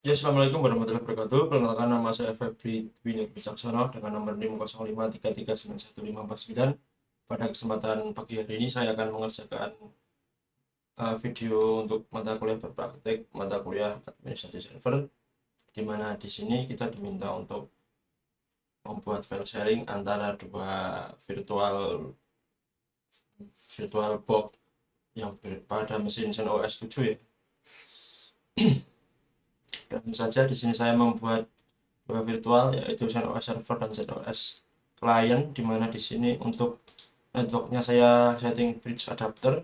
Ya, Assalamualaikum warahmatullahi wabarakatuh. Perkenalkan, nama saya Febri Dwinur Wicaksono dengan nomor NIM 0533919549. Pada kesempatan pagi hari ini saya akan mengerjakan video untuk mata kuliah berpraktek mata kuliah administrasi server, di mana di sini kita diminta untuk membuat file sharing antara dua virtual virtual box yang pada mesin CentOS 7 ya. Dan saja di sini saya membuat dua virtual, yaitu CentOS server dan CentOS client, di mana di sini untuk networknya saya setting bridge adapter,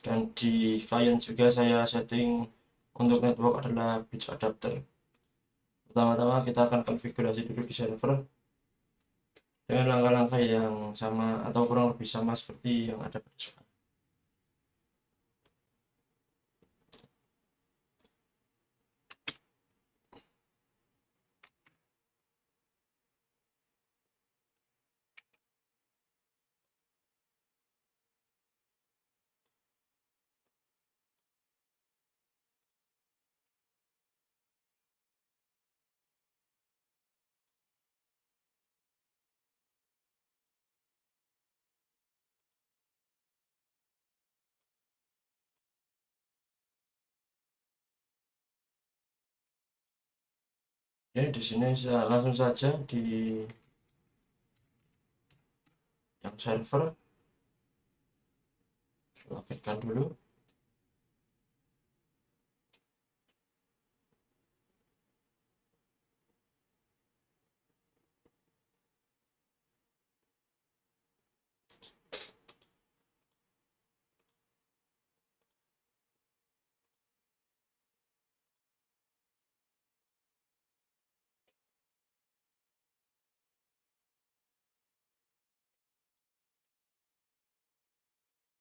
dan di client juga saya setting untuk network adalah bridge adapter. Pertama-tama kita akan konfigurasi dulu di server dengan langkah-langkah yang sama atau kurang lebih sama seperti yang ada pada soal. Oke, di sini saya langsung saja di yang server login dulu.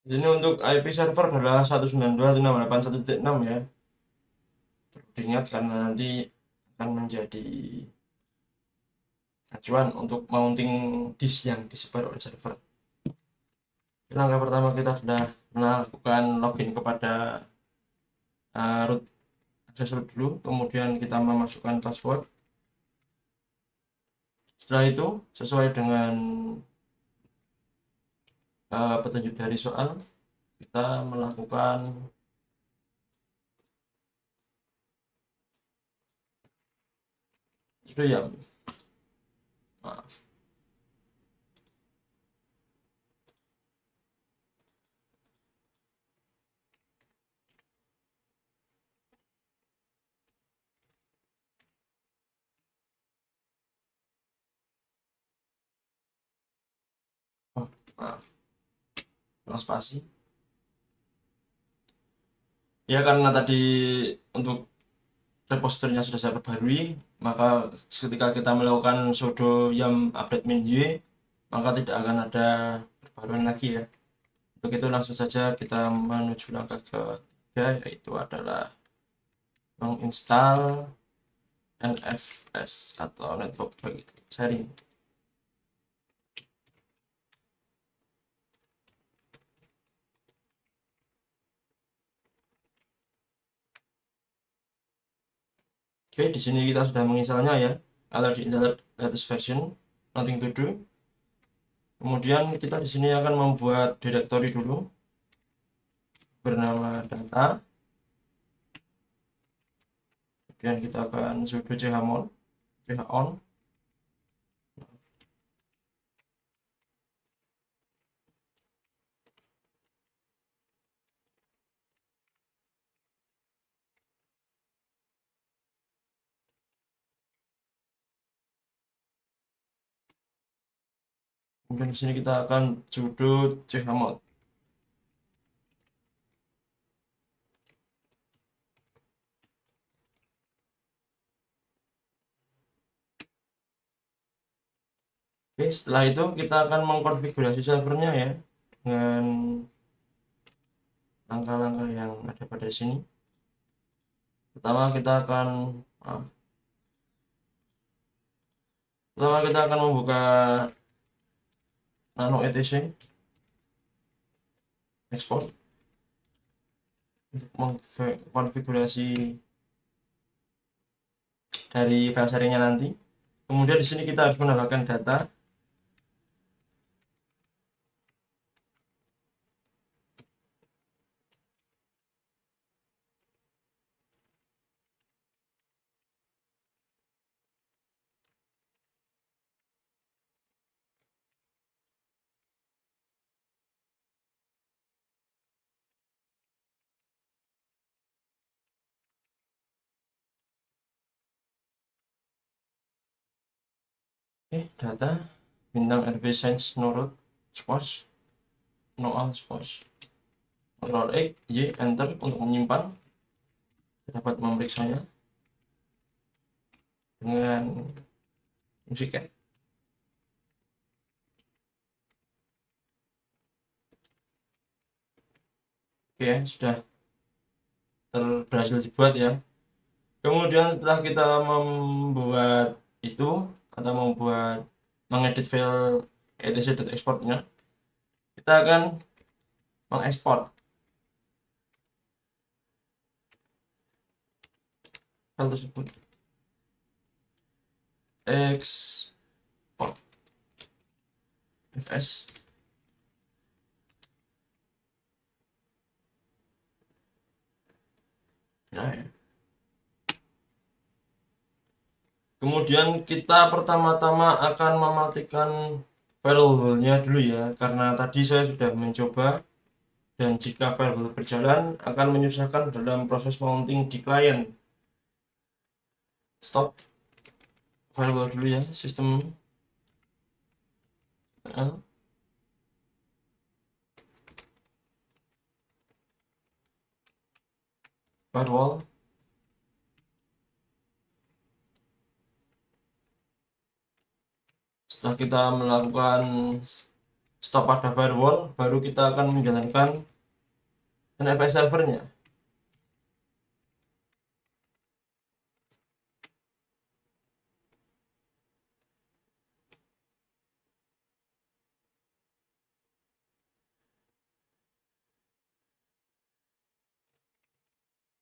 Di sini untuk IP server adalah 192.168.1.6 ya. Perlu diingat karena nanti akan menjadi acuan untuk mounting disk yang disebar oleh server. Langkah pertama kita sudah melakukan login kepada root akses root dulu, kemudian kita memasukkan password. Setelah itu sesuai dengan petunjuk dari soal, kita melakukan itu ya, maaf. Oh, maaf, spasi. Ya, karena tadi untuk repositorinya sudah saya perbarui, maka ketika kita melakukan sudo yum update min y, maka tidak akan ada perbaruan lagi ya. Untuk itu langsung saja kita menuju langkah ketiga, yaitu adalah menginstal NFS atau network sharing. Oke, di sini kita sudah menginstalnya ya. Already installed latest version, nothing to do. Kemudian kita di sini akan membuat directory dulu bernama data. Kemudian kita akan sudo chmon, chon. Kemudian di sini kita akan sudo chmod. Oke, setelah itu kita akan mengkonfigurasi servernya ya, dengan langkah-langkah yang ada pada sini. Pertama kita akan membuka nano etc export untuk mengkonfigurasi dari file sharingnya nanti. Kemudian di sini kita harus menambahkan data. Data bintang RV Science Nurut Sports Noal Sports Ctrl X Y enter untuk menyimpan. Dapat memeriksanya dengan musik ya. Oke ya, sudah berhasil dibuat ya. Kemudian setelah kita membuat itu atau mengedit file etc.exportnya, kita akan mengekspor file tersebut. Export fs. Nah, ya. Kemudian kita pertama-tama akan mematikan firewall-nya dulu ya, karena tadi saya sudah mencoba, dan jika firewall berjalan akan menyusahkan dalam proses mounting di klien. Stop firewall dulu ya, sistem firewall. Setelah kita melakukan stop pada firewall, baru kita akan menjalankan NFS servernya.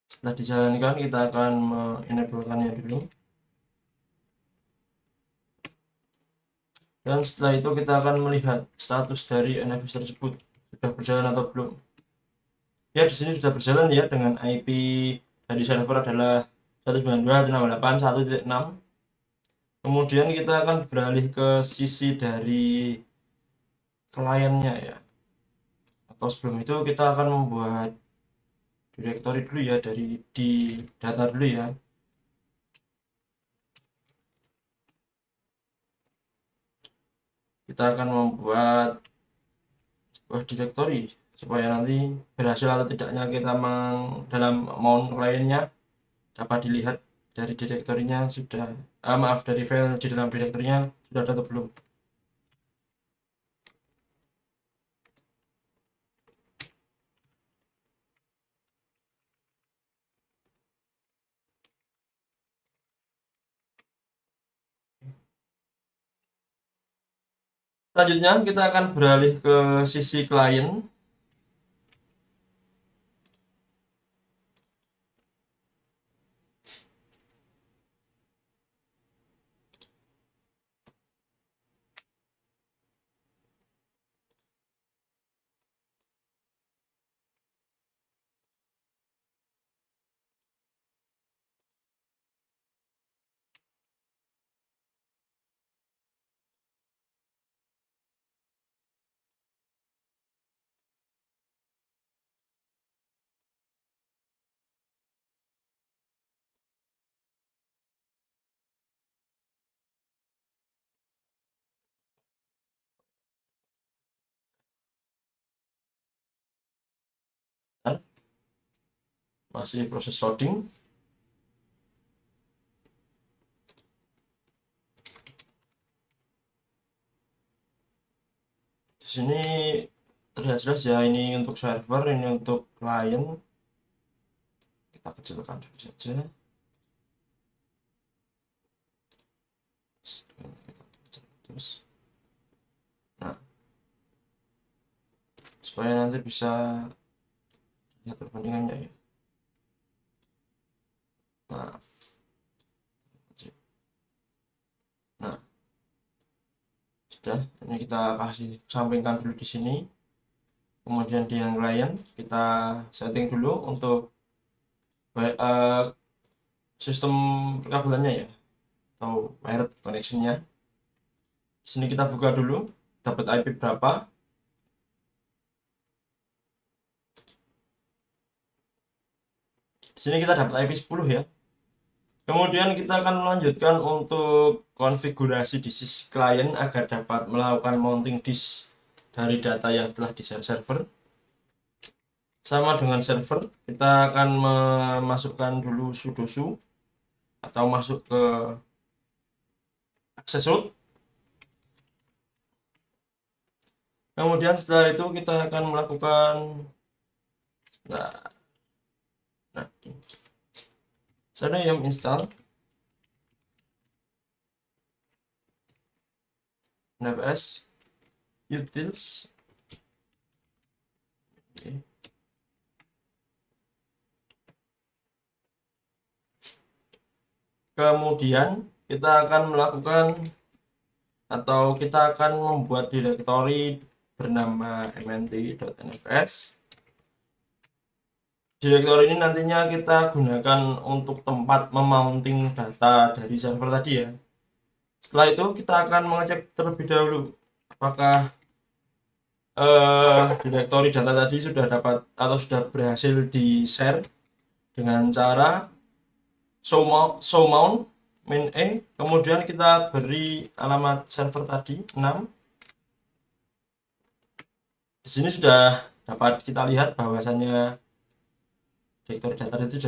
Setelah dijalankan, kita akan menenablekannya dulu. Dan setelah itu kita akan melihat status dari NFS tersebut sudah berjalan atau belum. Ya, di sini sudah berjalan ya, dengan IP dari server adalah 192.168.1.6. Kemudian kita akan beralih ke sisi dari kliennya ya. Atau sebelum itu kita akan membuat directory dulu ya, dari di data dulu ya. Kita akan membuat sebuah directory supaya nanti berhasil atau tidaknya kita dalam mount kliennya dapat dilihat dari direktorinya sudah maaf, dari file di dalam direktorinya sudah ada atau belum. Selanjutnya kita akan beralih ke sisi klien. Masih proses loading. Di sini terlihat jelas ya, ini untuk server, ini untuk klien. Kita kecilkan dulu saja. Terus, nah, supaya nanti bisa lihat perbandingannya ya. Maaf. Sudah, ini kita kasih sampingkan dulu di sini. Kemudian di yang klien kita setting dulu untuk sistem perkabelannya ya, atau wired connectionnya. Di sini kita buka dulu, dapat IP berapa. Di sini kita dapat IP 10 ya. Kemudian kita akan melanjutkan untuk konfigurasi di sisi klien agar dapat melakukan mounting disk dari data yang telah di-share server. Sama dengan server, kita akan memasukkan dulu sudo su atau masuk ke access root. Kemudian setelah itu kita akan melakukan yum install nfs utils. Kemudian kita akan melakukan atau kita akan membuat direktori bernama mnt.nfs. Direktori ini nantinya kita gunakan untuk tempat memounting data dari server tadi ya. Setelah itu kita akan mengecek terlebih dahulu apakah direktori data tadi sudah dapat atau sudah berhasil di share dengan cara show mount min e, kemudian kita beri alamat server tadi 6. Di sini sudah dapat kita lihat bahwasannya direktori data itu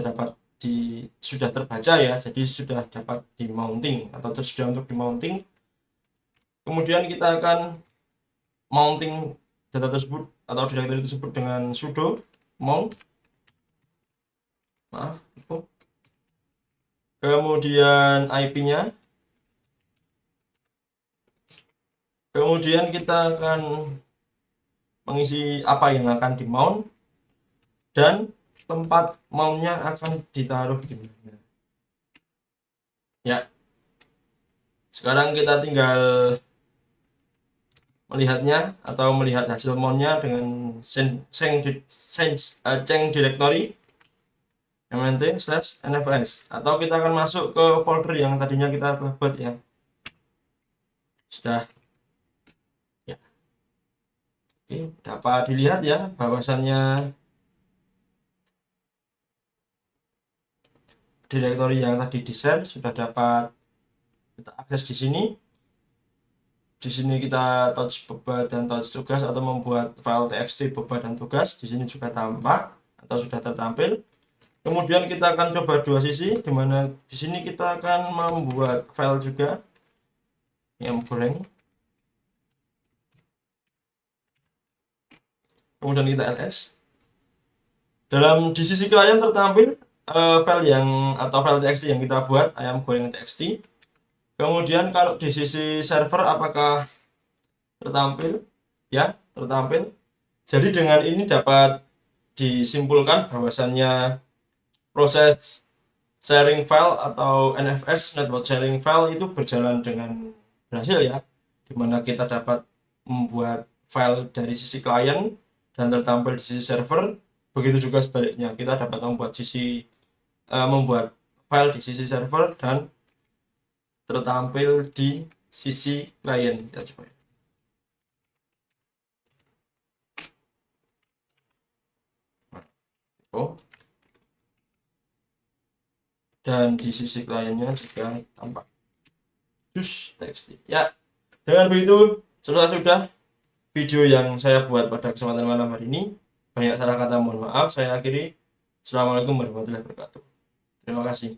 sudah terbaca ya, jadi sudah dapat di mounting atau tersedia untuk di mounting. Kemudian kita akan mounting data tersebut atau direktori tersebut dengan sudo mount, kemudian IP-nya, kemudian kita akan mengisi apa yang akan di mount dan tempat mountnya akan ditaruh di mana ya. Sekarang kita tinggal melihatnya atau melihat hasil mountnya dengan change directory mnt/nfs, atau kita akan masuk ke folder yang tadinya kita telah buat ya. Sudah ya. Oke, dapat dilihat ya bahwasannya direktori yang tadi di share sudah dapat kita akses di sini. Di sini kita touch beban dan touch tugas atau membuat file txt beban dan tugas. Di sini juga tampak atau sudah tertampil. Kemudian kita akan coba dua sisi, di mana di sini kita akan membuat file juga yang goreng. Kemudian kita ls. Dalam di sisi klien tertampil file yang atau file txt yang kita buat ayam goreng txt. Kemudian kalau di sisi server apakah tertampil? Ya, tertampil. Jadi dengan ini dapat disimpulkan bahwasannya proses sharing file atau NFS network sharing file itu berjalan dengan berhasil ya, dimana kita dapat membuat file dari sisi klien dan tertampil di sisi server. Begitu juga sebaliknya, kita dapat membuat file di sisi server dan tertampil di sisi klien. Kita coba ya. Dan di sisi kliennya juga tampak txt ya. Dengan begitu sudah video yang saya buat pada kesempatan malam hari ini. Banyak salah kata, mohon maaf. Saya akhiri. Assalamualaikum warahmatullahi wabarakatuh. Terima kasih.